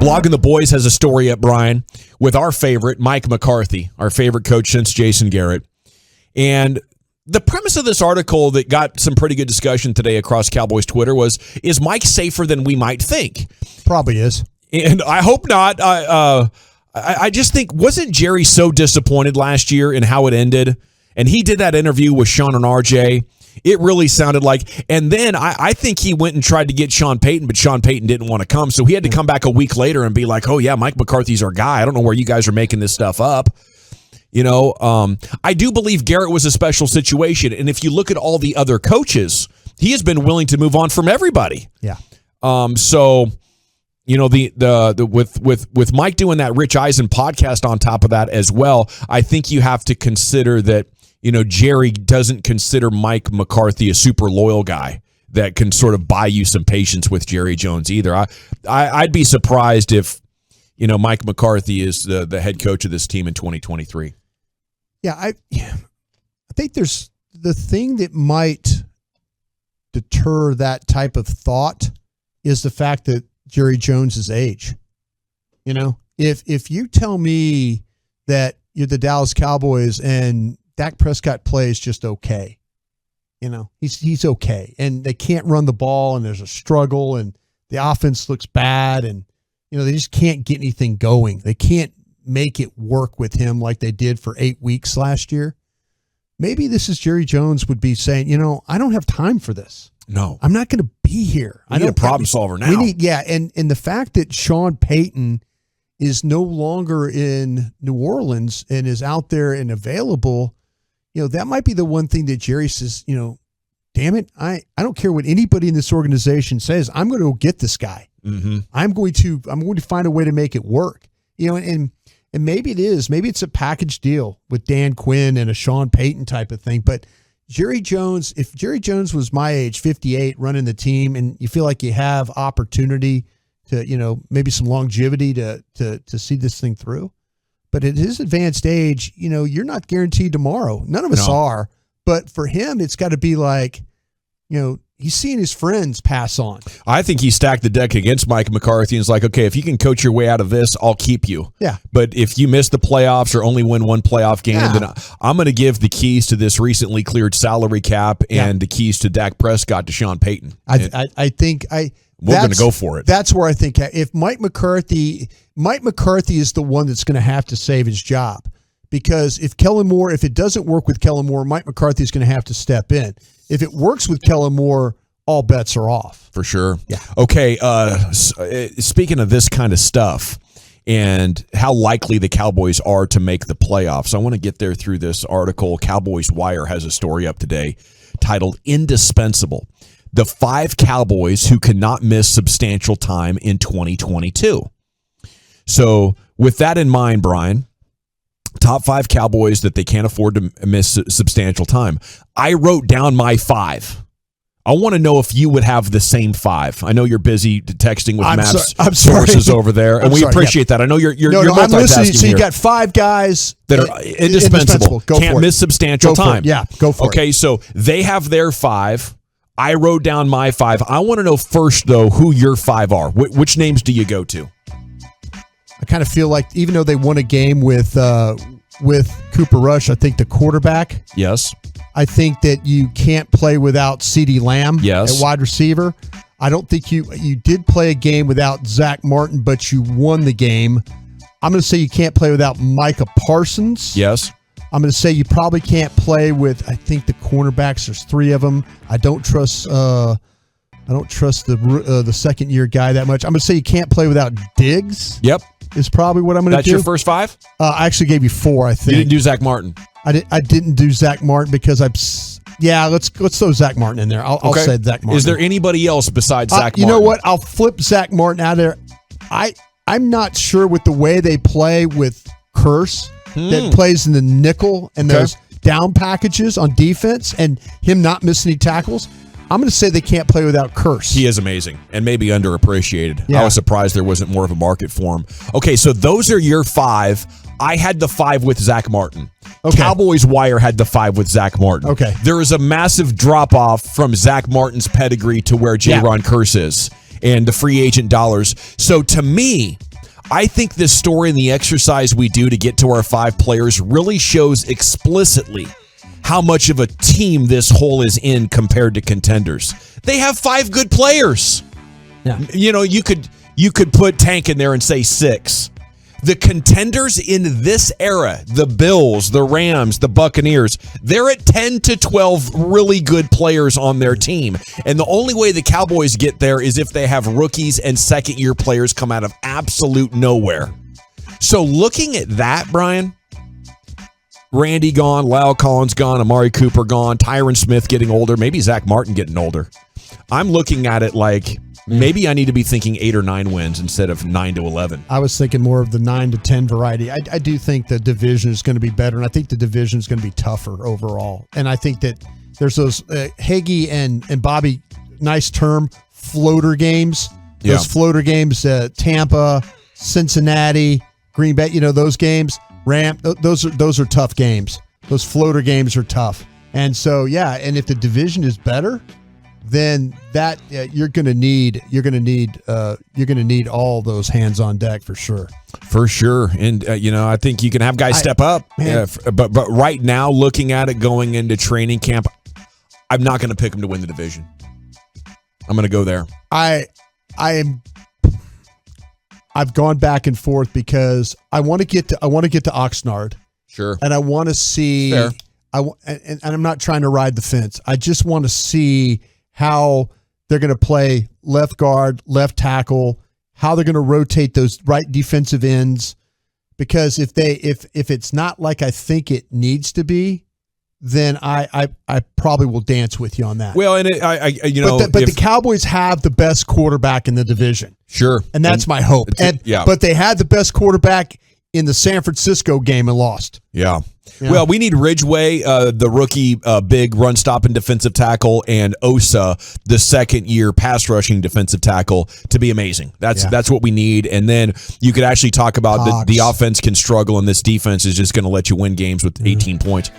Blogging the Boys has a story up, Brian, with our favorite, Mike McCarthy, our favorite coach since Jason Garrett. And the premise of this article that got some pretty good discussion today across Cowboys Twitter was, is Mike safer than we might think? Probably is. And I hope not. I just think, wasn't Jerry so disappointed last year in how it ended? And he did that interview with Sean and RJ. It really sounded like, and then I think he went and tried to get Sean Payton, but Sean Payton didn't want to come. So he had to come back a week later and be like, oh yeah, Mike McCarthy's our guy. I don't know where you guys are making this stuff up. You know, I do believe Garrett was a special situation. And if you look at all the other coaches, he has been willing to move on from everybody. Yeah. So, you know, with Mike doing that Rich Eisen podcast on top of that as well, I think you have to consider that, you know, Jerry doesn't consider Mike McCarthy a super loyal guy that can sort of buy you some patience with Jerry Jones either. I'd be surprised if, you know, Mike McCarthy is the head coach of this team in 2023. Yeah, I think there's the thing that might deter that type of thought is the fact that Jerry Jones' age. You know, if you tell me that you're the Dallas Cowboys and Dak Prescott plays just okay, you know, he's okay, and they can't run the ball, and there's a struggle, and the offense looks bad, and you know they just can't get anything going. They can't make it work with him like they did for 8 weeks last year. Maybe this is Jerry Jones would be saying, you know, I don't have time for this. No, I'm not going to be here. I need a problem solver now. And the fact that Sean Payton is no longer in New Orleans and is out there and available, you know, that might be the one thing that Jerry says, you know, damn it, I don't care what anybody in this organization says. I'm going to go get this guy. Mm-hmm. I'm going to find a way to make it work. You know, and maybe it is. Maybe it's a package deal with Dan Quinn and a Sean Payton type of thing. But Jerry Jones, if Jerry Jones was my age, 58, running the team, and you feel like you have opportunity to, you know, maybe some longevity to see this thing through. But at his advanced age, you know, you're not guaranteed tomorrow. None of us are. But for him, it's got to be like, you know, he's seeing his friends pass on. I think he stacked the deck against Mike McCarthy and is like, okay, if you can coach your way out of this, I'll keep you. Yeah. But if you miss the playoffs or only win one playoff game, then I'm going to give the keys to this recently cleared salary cap and the keys to Dak Prescott to Sean Payton. I think we're going to go for it. That's where I think if Mike McCarthy is the one that's going to have to save his job, because if it doesn't work with Kellen Moore, Mike McCarthy is going to have to step in. If it works with Kellen Moore, all bets are off. For sure. Yeah. Okay. Speaking of this kind of stuff and how likely the Cowboys are to make the playoffs, I want to get there through this article. Cowboys Wire has a story up today titled Indispensable: The 5 Cowboys Who Cannot Miss Substantial Time in 2022. So with that in mind, Brian, top 5 Cowboys that they can't afford to miss substantial time. I wrote down my 5. I want to know if you would have the same 5. I know you're busy texting with Matt's sources over there, and we appreciate that. I know you're multitasking. I'm listening. So you got 5 guys that are indispensable. Can't miss substantial time. Yeah, go for it. Okay, so they have their 5. I wrote down my 5. I want to know first, though, who your 5 are. Which names do you go to? I kind of feel like even though they won a game with Cooper Rush, I think the quarterback. Yes. I think that you can't play without CeeDee Lamb at wide receiver. I don't think you did play a game without Zach Martin, but you won the game. I'm going to say you can't play without Micah Parsons. Yes. I'm going to say you probably can't play with, I think, the cornerbacks. There's 3 of them. I don't trust the second year guy that much. I'm going to say you can't play without Diggs. Yep. Is probably what I'm going to do. That's your first 5? I actually gave you 4, I think. You didn't do Zach Martin. I didn't do Zach Martin because let's throw Zach Martin in there. I'll say Zach Martin. Is there anybody else besides Zach Martin? You know what? I'll flip Zach Martin out of there. I'm not sure with the way they play with Curse that plays in the nickel and those down packages on defense and him not missing any tackles. I'm going to say they can't play without Curse. He is amazing and maybe underappreciated. Yeah. I was surprised there wasn't more of a market for him. Okay, so those are your 5. I had the 5 with Zach Martin. Okay. Cowboys Wire had the 5 with Zach Martin. Okay. There is a massive drop-off from Zach Martin's pedigree to where J-Ron Curse is and the free agent dollars. So to me, I think this story and the exercise we do to get to our 5 players really shows explicitly how much of a team this whole is in compared to contenders. They have 5 good players. Yeah. You could put Tank in there and say 6. The contenders in this era, the Bills, the Rams, the Buccaneers, they're at 10 to 12 really good players on their team. And the only way the Cowboys get there is if they have rookies and second-year players come out of absolute nowhere. So looking at that, Brian, Randy gone, Lyle Collins gone, Amari Cooper gone, Tyron Smith getting older, maybe Zach Martin getting older. I'm looking at it like maybe I need to be thinking 8 or 9 wins instead of 9 to 11. I was thinking more of the 9 to 10 variety. I do think the division is going to be better, and I think the division is going to be tougher overall. And I think that there's those Hagee and Bobby, nice term, floater games. Those floater games, Tampa, Cincinnati, Green Bay, those games. Those are tough games. Those floater games are tough. And so, and if the division is better, then that you're going to need all those hands on deck for sure. For sure. And I think you can have guys step up. But right now, looking at it going into training camp, I'm not going to pick them to win the division. I'm going to go there. I've gone back and forth because I want to get to Oxnard. Sure. And I want to see. Fair. And I'm not trying to ride the fence. I just want to see how they're going to play left guard, left tackle, how they're going to rotate those right defensive ends. Because if it's not like I think it needs to be, then I probably will dance with you on that. Well, and the Cowboys have the best quarterback in the division. Sure. And that's my hope. But they had the best quarterback in the San Francisco game and lost. Yeah. Well, we need Ridgeway, the rookie big run stop and defensive tackle, and Osa, the second-year pass rushing defensive tackle, to be amazing. That's what we need. And then you could actually talk about the offense can struggle, and this defense is just going to let you win games with 18 points.